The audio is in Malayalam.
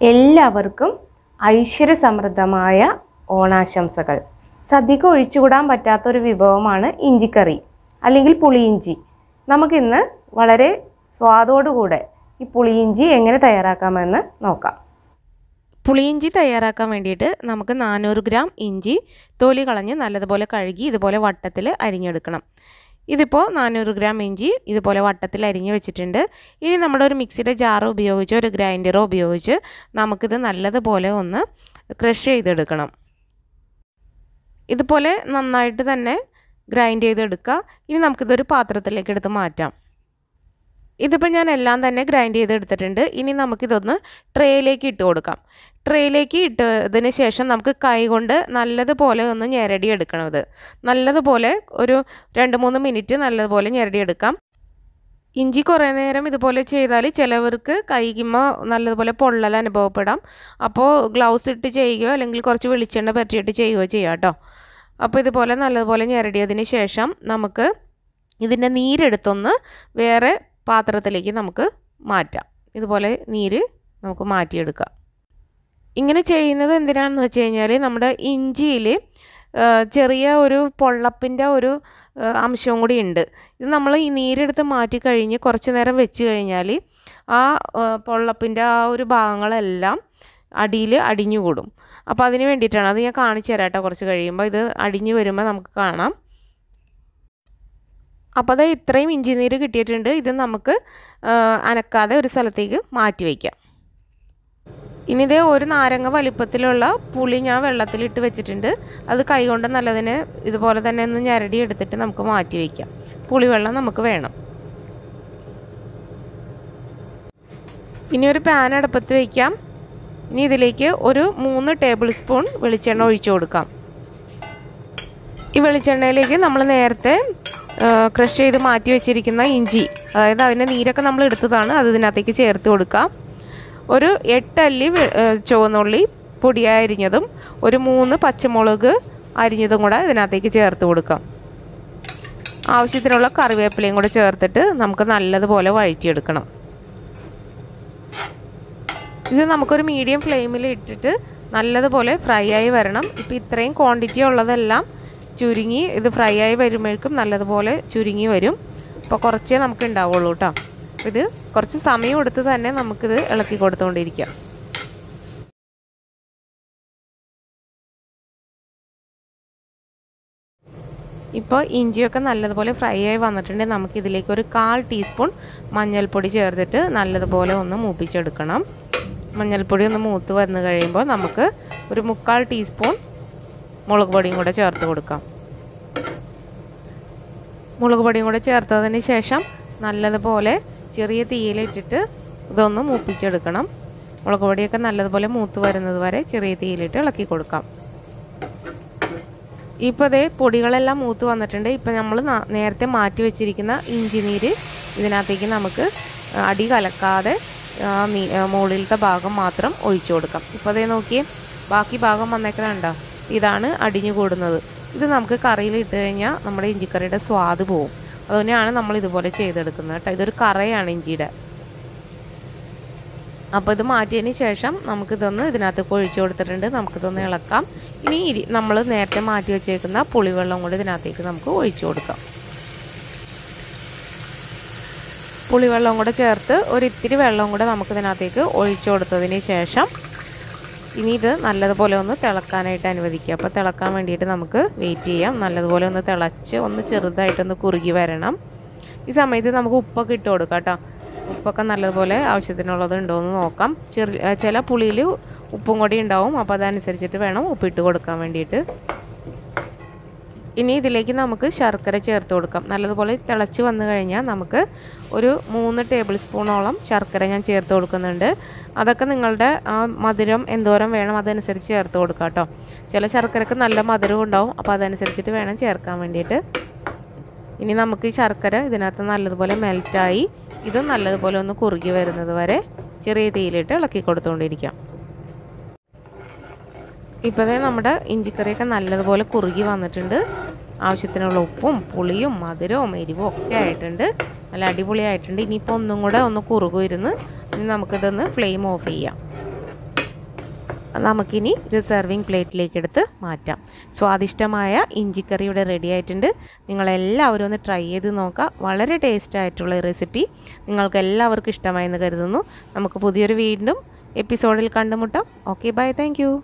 എല്ലാവർക്കും ഐശ്വര്യസമൃദ്ധമായ ഓണാശംസകൾ. സദ്യക്ക് ഒഴിച്ചുകൂടാൻ പറ്റാത്തൊരു വിഭവമാണ് ഇഞ്ചിക്കറി അല്ലെങ്കിൽ പുളിയിഞ്ചി. നമുക്കിന്ന് വളരെ സ്വാദോടുകൂടെ ഈ പുളിയിഞ്ചി എങ്ങനെ തയ്യാറാക്കാമെന്ന് നോക്കാം. പുളിയിഞ്ചി തയ്യാറാക്കാൻ വേണ്ടിയിട്ട് നമുക്ക് 400 ഗ്രാം ഇഞ്ചി തൊലി കളഞ്ഞ് നല്ലതുപോലെ കഴുകി ഇതുപോലെ വട്ടത്തിൽ അരിഞ്ഞെടുക്കണം. ഇതിപ്പോൾ 400 ഗ്രാം ഇഞ്ചി ഇതുപോലെ വട്ടത്തിൽ അരിഞ്ഞ് വെച്ചിട്ടുണ്ട്. ഇനി നമ്മുടെ ഒരു മിക്സിയുടെ ജാറോ ഉപയോഗിച്ചോ ഒരു ഗ്രൈൻഡറോ ഉപയോഗിച്ച് നമുക്കിത് നല്ലതുപോലെ ഒന്ന് ക്രഷ് ചെയ്തെടുക്കണം. ഇതുപോലെ നന്നായിട്ട് തന്നെ ഗ്രൈൻഡ് ചെയ്തെടുക്കുക. ഇനി നമുക്കിതൊരു പാത്രത്തിലേക്ക് എടുത്ത് മാറ്റാം. ഇതിപ്പോൾ ഞാൻ എല്ലാം തന്നെ ഗ്രൈൻഡ് ചെയ്തെടുത്തിട്ടുണ്ട്. ഇനി നമുക്കിതൊന്ന് ട്രേയിലേക്ക് ഇട്ട് കൊടുക്കാം. ട്രേയിലേക്ക് ഇട്ടതിന് ശേഷം നമുക്ക് കൈ കൊണ്ട് നല്ലതുപോലെ ഒന്ന് ഞെരടിയെടുക്കണം. ഇത് നല്ലതുപോലെ ഒരു 2-3 മിനിറ്റ് നല്ലതുപോലെ ഞെരടിയെടുക്കാം. ഇഞ്ചി കുറേ നേരം ഇതുപോലെ ചെയ്താൽ ചിലവർക്ക് കൈകുമ്മ നല്ലതുപോലെ പൊള്ളൽ അനുഭവപ്പെടാം. അപ്പോൾ ഗ്ലൗസ് ഇട്ട് ചെയ്യുകയോ അല്ലെങ്കിൽ കുറച്ച് വെളിച്ചെണ്ണ പറ്റിയിട്ട് ചെയ്യുകയോ ചെയ്യാം കേട്ടോ. അപ്പോൾ ഇതുപോലെ നല്ലതുപോലെ ഞെരടിയതിന് ശേഷം നമുക്ക് ഇതിൻ്റെ നീരെടുത്തൊന്ന് വേറെ പാത്രത്തിലേക്ക് നമുക്ക് മാറ്റാം. ഇതുപോലെ നീര് നമുക്ക് മാറ്റിയെടുക്കാം. ഇങ്ങനെ ചെയ്യുന്നത് എന്തിനാണെന്ന് വെച്ച് കഴിഞ്ഞാൽ നമ്മുടെ ഇഞ്ചിയിൽ ചെറിയ ഒരു പൊള്ളപ്പിൻ്റെ ഒരു അംശവും കൂടി ഉണ്ട്. ഇത് നമ്മൾ ഈ നീരെടുത്ത് മാറ്റി കഴിഞ്ഞ് കുറച്ച് നേരം വെച്ച് കഴിഞ്ഞാൽ ആ പൊള്ളപ്പിൻ്റെ ആ ഒരു ഭാഗങ്ങളെല്ലാം അടിയിൽ അടിഞ്ഞുകൂടും. അപ്പോൾ അതിന് വേണ്ടിയിട്ടാണ്. അത് ഞാൻ കാണിച്ചു തരാം കേട്ടോ. കുറച്ച് കഴിയുമ്പോൾ ഇത് അടിഞ്ഞു വരുമ്പോൾ നമുക്ക് കാണാം. അപ്പോൾ അത് ഇത്രയും ഇഞ്ചി നീര് കിട്ടിയിട്ടുണ്ട്. ഇത് നമുക്ക് അനക്കാതെ ഒരു സ്ഥലത്തേക്ക് മാറ്റി വയ്ക്കാം. ഇനി ഇതേ ഒരു നാരങ്ങ വലിപ്പത്തിലുള്ള പുളി ഞാൻ വെള്ളത്തിലിട്ട് വെച്ചിട്ടുണ്ട്. അത് കൈകൊണ്ട് നല്ലതിന് ഇതുപോലെ തന്നെ ഒന്ന് ഞരടി എടുത്തിട്ട് നമുക്ക് മാറ്റി വയ്ക്കാം. പുളിവെള്ളം നമുക്ക് വേണം. ഇനി ഒരു പാൻ അടുപ്പത്ത് വയ്ക്കാം. ഇനി ഇതിലേക്ക് ഒരു 3 ടേബിൾ സ്പൂൺ വെളിച്ചെണ്ണ ഒഴിച്ചു കൊടുക്കാം. ഈ വെളിച്ചെണ്ണയിലേക്ക് നമ്മൾ നേരത്തെ ക്രഷ് ചെയ്ത് മാറ്റി വെച്ചിരിക്കുന്ന ഇഞ്ചി, അതായത് അതിൻ്റെ നീരൊക്കെ നമ്മൾ എടുത്തതാണ്, അത് ഇതിനകത്തേക്ക് ചേർത്ത് കൊടുക്കാം. ഒരു 8 അല്ലി ചുവന്നുള്ളി പൊടിയായി അരിഞ്ഞതും ഒരു 3 പച്ചമുളക് അരിഞ്ഞതും കൂടെ ഇതിനകത്തേക്ക് ചേർത്ത് കൊടുക്കാം. ആവശ്യത്തിനുള്ള കറിവേപ്പിലയും കൂടെ ചേർത്തിട്ട് നമുക്ക് നല്ലതുപോലെ വഴറ്റിയെടുക്കണം. ഇത് നമുക്കൊരു മീഡിയം ഫ്ലെയിമിൽ ഇട്ടിട്ട് നല്ലതുപോലെ ഫ്രൈ ആയി വരണം. ഇപ്പോൾ ഇത്രയും ക്വാണ്ടിറ്റി ഉള്ളതെല്ലാം ചുരുങ്ങി ഇത് ഫ്രൈ ആയി വരുമ്പോഴേക്കും നല്ലതുപോലെ ചുരുങ്ങി വരും. അപ്പോൾ കുറച്ചേ നമുക്ക് ഉണ്ടാവുള്ളൂ കേട്ടോ. ഇത് കുറച്ച് സമയം എടുത്ത് തന്നെ നമുക്കിത് ഇളക്കി കൊടുത്തുകൊണ്ടിരിക്കാം. ഇപ്പോൾ ഇഞ്ചിയൊക്കെ നല്ലതുപോലെ ഫ്രൈ ആയി വന്നിട്ടുണ്ടെങ്കിൽ നമുക്കിതിലേക്ക് ഒരു 1/4 ടീസ്പൂൺ മഞ്ഞൾപ്പൊടി ചേർത്തിട്ട് നല്ലതുപോലെ ഒന്ന് മൂപ്പിച്ചെടുക്കണം. മഞ്ഞൾപ്പൊടി ഒന്ന് മൂത്ത് വന്നു കഴിയുമ്പോൾ നമുക്ക് ഒരു 3/4 ടീസ്പൂൺ മുളക് പൊടിയും കൂടെ ചേർത്ത് കൊടുക്കാം. മുളക് പൊടിയും കൂടെ ചേർത്തതിന് ശേഷം നല്ലതുപോലെ ചെറിയ തീയിലിട്ടിട്ട് ഇതൊന്ന് മൂപ്പിച്ചെടുക്കണം. മുളക് പൊടിയൊക്കെ നല്ലതുപോലെ മൂത്ത് വരുന്നത് വരെ ചെറിയ തീയിലിട്ട് ഇളക്കി കൊടുക്കാം. ഇപ്പോൾ അതേ പൊടികളെല്ലാം മൂത്ത് വന്നിട്ടുണ്ട്. ഇപ്പോൾ നമ്മൾ നേരത്തെ മാറ്റി വെച്ചിരിക്കുന്ന ഇഞ്ചി നീര് ഇതിനകത്തേക്ക് നമുക്ക് അടി കലക്കാതെ മുകളിലത്തെ ഭാഗം മാത്രം ഒഴിച്ചു കൊടുക്കാം. ഇപ്പോൾ അതേ നോക്കിയേ, ബാക്കി ഭാഗം വന്നേക്കണുണ്ടോ? ഇതാണ് അടിഞ്ഞു കൂടുന്നത്. ഇത് നമുക്ക് കറിയിൽ ഇട്ട് കഴിഞ്ഞാൽ നമ്മുടെ ഇഞ്ചിക്കറിയുടെ സ്വാദ് പോവും. അതുതന്നെയാണ് നമ്മൾ ഇതുപോലെ ചെയ്തെടുക്കുന്നത് കേട്ടോ. ഇതൊരു കറയാണ് ഇഞ്ചിയുടെ. അപ്പോൾ ഇത് മാറ്റിയതിന് ശേഷം നമുക്കിതൊന്ന് ഇതിനകത്ത് ഒഴിച്ചു കൊടുത്തിട്ടുണ്ട്. നമുക്കിതൊന്ന് ഇളക്കാം. ഇനി നമ്മൾ നേരത്തെ മാറ്റി വെച്ചേക്കുന്ന പുളിവെള്ളം കൂടി ഇതിനകത്തേക്ക് നമുക്ക് ഒഴിച്ചു കൊടുക്കാം. പുളിവെള്ളം കൂടെ ചേർത്ത് ഒരിത്തിരി വെള്ളം കൂടെ നമുക്കിതിനകത്തേക്ക് ഒഴിച്ചു കൊടുത്തതിന് ശേഷം ഇനി ഇത് നല്ലതുപോലെ ഒന്ന് തിളക്കാനായിട്ട് അനുവദിക്കുക. അപ്പോൾ തിളക്കാൻ വേണ്ടിയിട്ട് നമുക്ക് വെയിറ്റ് ചെയ്യാം. നല്ലതുപോലെ ഒന്ന് തിളച്ച് ഒന്ന് ചെറുതായിട്ടൊന്ന് കുറുകി വരണം. ഈ സമയത്ത് നമുക്ക് ഉപ്പൊക്കെ ഇട്ട് കൊടുക്കാം കേട്ടോ. ഉപ്പൊക്കെ നല്ലതുപോലെ ആവശ്യത്തിനുള്ളത് ഉണ്ടോ എന്ന് നോക്കാം. ചില പുളിയിൽ ഉപ്പും കൂടി ഉണ്ടാവും. അപ്പോൾ അതനുസരിച്ചിട്ട് വേണം ഉപ്പിട്ട് കൊടുക്കാൻ വേണ്ടിയിട്ട്. ഇനി ഇതിലേക്ക് നമുക്ക് ശർക്കര ചേർത്ത് കൊടുക്കാം. നല്ലതുപോലെ തിളച്ച് വന്നു കഴിഞ്ഞാൽ നമുക്ക് ഒരു 3 ടേബിൾ സ്പൂണോളം ശർക്കര ഞാൻ ചേർത്ത് കൊടുക്കുന്നുണ്ട്. അതൊക്കെ നിങ്ങളുടെ ആ മധുരം എന്തോരം വേണം അതനുസരിച്ച് ചേർത്ത് കൊടുക്കാം കേട്ടോ. ചില ശർക്കരക്ക് നല്ല മധുരം ഉണ്ടാവും. അപ്പോൾ അതനുസരിച്ചിട്ട് വേണം ചേർക്കാൻ വേണ്ടിയിട്ട്. ഇനി നമുക്ക് ഈ ശർക്കര ഇതിനകത്ത് നല്ലതുപോലെ മെൽറ്റായി ഇത് നല്ലതുപോലെ ഒന്ന് കുറുകി വരുന്നത് വരെ ചെറിയ തീയിലിട്ട് ഇളക്കി കൊടുത്തുകൊണ്ടിരിക്കാം. ഇപ്പോഴേ നമ്മുടെ ഇഞ്ചിക്കറിയൊക്കെ നല്ലതുപോലെ കുറുകി വന്നിട്ടുണ്ട്. ആവശ്യത്തിനുള്ള ഉപ്പും പുളിയും മധുരവും എരിവും ഒക്കെ ആയിട്ടുണ്ട്. നല്ല അടിപൊളിയായിട്ടുണ്ട്. ഇനിയിപ്പോൾ ഒന്നും കൂടെ ഒന്ന് കുറുകും ഇരുന്ന് ഇനി നമുക്കിതൊന്ന് ഫ്ലെയിം ഓഫ് ചെയ്യാം. നമുക്കിനി ഇത് സെർവിങ് പ്ലേറ്റിലേക്ക് എടുത്ത് മാറ്റാം. സ്വാദിഷ്ടമായ ഇഞ്ചിക്കറി ഇവിടെ റെഡി ആയിട്ടുണ്ട്. നിങ്ങളെല്ലാവരും ഒന്ന് ട്രൈ ചെയ്ത് നോക്കുക. വളരെ ടേസ്റ്റ് ആയിട്ടുള്ള റെസിപ്പി നിങ്ങൾക്ക് എല്ലാവർക്കും ഇഷ്ടമായെന്ന് കരുതുന്നു. നമുക്ക് പുതിയൊരു വീണ്ടും എപ്പിസോഡിൽ കണ്ടുമുട്ടാം. Okay, bye, thank U.